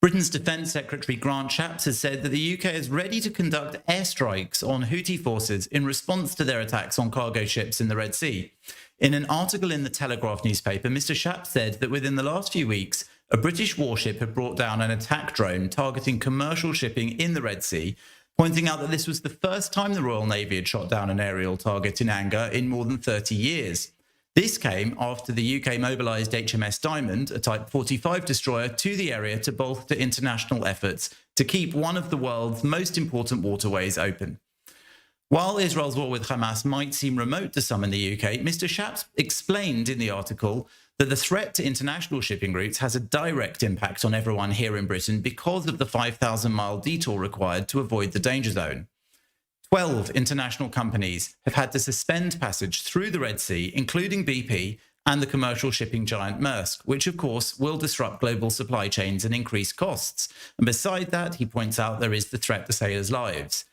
Britain's Defence Secretary Grant Shapps has said that the UK is ready to conduct airstrikes on Houthi forces in response to their attacks on cargo ships in the Red Sea. In an article in the Telegraph newspaper, Mr. Shapps said that within the last few weeks, a British warship had brought down an attack drone targeting commercial shipping in the Red Sea, pointing out that this was the first time the Royal Navy had shot down an aerial target in anger in more than 30 years. This came after the UK mobilised HMS Diamond, a Type 45 destroyer, to the area to bolster international efforts to keep one of the world's most important waterways open. While Israel's war with Hamas might seem remote to some in the UK, Mr. Shapps explained in the article that the threat to international shipping routes has a direct impact on everyone here in Britain because of the 5,000-mile detour required to avoid the danger zone. 12 international companies have had to suspend passage through the Red Sea, including BP and the commercial shipping giant Maersk, which of course will disrupt global supply chains and increase costs. And beside that, he points out there is the threat to sailors' lives.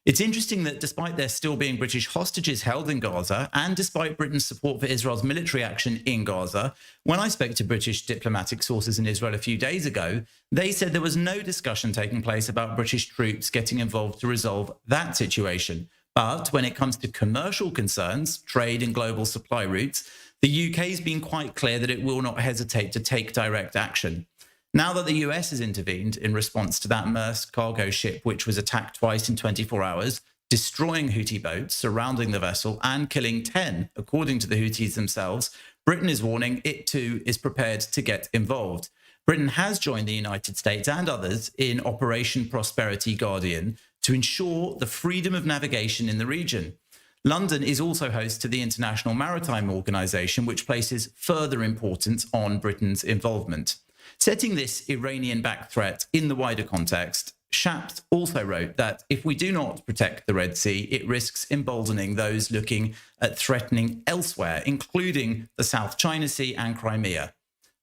It's interesting that despite there still being British hostages held in Gaza, and despite Britain's support for Israel's military action in Gaza, when I spoke to British diplomatic sources in Israel a few days ago, they said there was no discussion taking place about British troops getting involved to resolve that situation. But when it comes to commercial concerns, trade and global supply routes, the UK has been quite clear that it will not hesitate to take direct action. Now that the US has intervened in response to that Maersk cargo ship, which was attacked twice in 24 hours, destroying Houthi boats surrounding the vessel and killing 10, according to the Houthis themselves, Britain is warning it too is prepared to get involved. Britain has joined the United States and others in Operation Prosperity Guardian to ensure the freedom of navigation in the region. London is also host to the International Maritime Organization, which places further importance on Britain's involvement. Setting this Iranian-backed threat in the wider context, Shapps also wrote that if we do not protect the Red Sea, it risks emboldening those looking at threatening elsewhere, including the South China Sea and Crimea.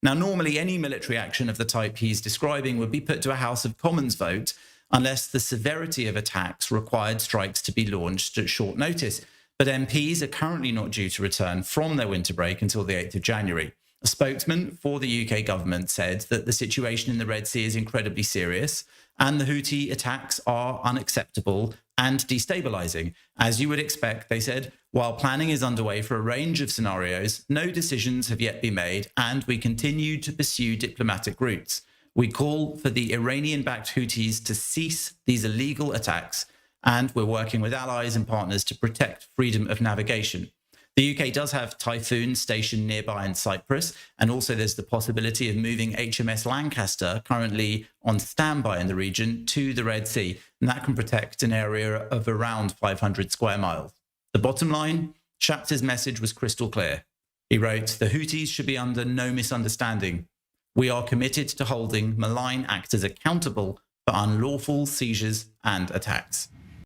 Now, normally any military action of the type he's describing would be put to a House of Commons vote unless the severity of attacks required strikes to be launched at short notice. But MPs are currently not due to return from their winter break until the 8th of January. A spokesman for the UK government said that the situation in the Red Sea is incredibly serious and the Houthi attacks are unacceptable and destabilising. As you would expect, they said, while planning is underway for a range of scenarios, no decisions have yet been made and we continue to pursue diplomatic routes. We call for the Iranian-backed Houthis to cease these illegal attacks and we're working with allies and partners to protect freedom of navigation. The UK does have Typhoon stationed nearby in Cyprus, and also there's the possibility of moving HMS Lancaster, currently on standby in the region, to the Red Sea, and that can protect an area of around 500 square miles. The bottom line, Shapps' message was crystal clear. He wrote, "The Houthis should be under no misunderstanding. We are committed to holding malign actors accountable for unlawful seizures and attacks."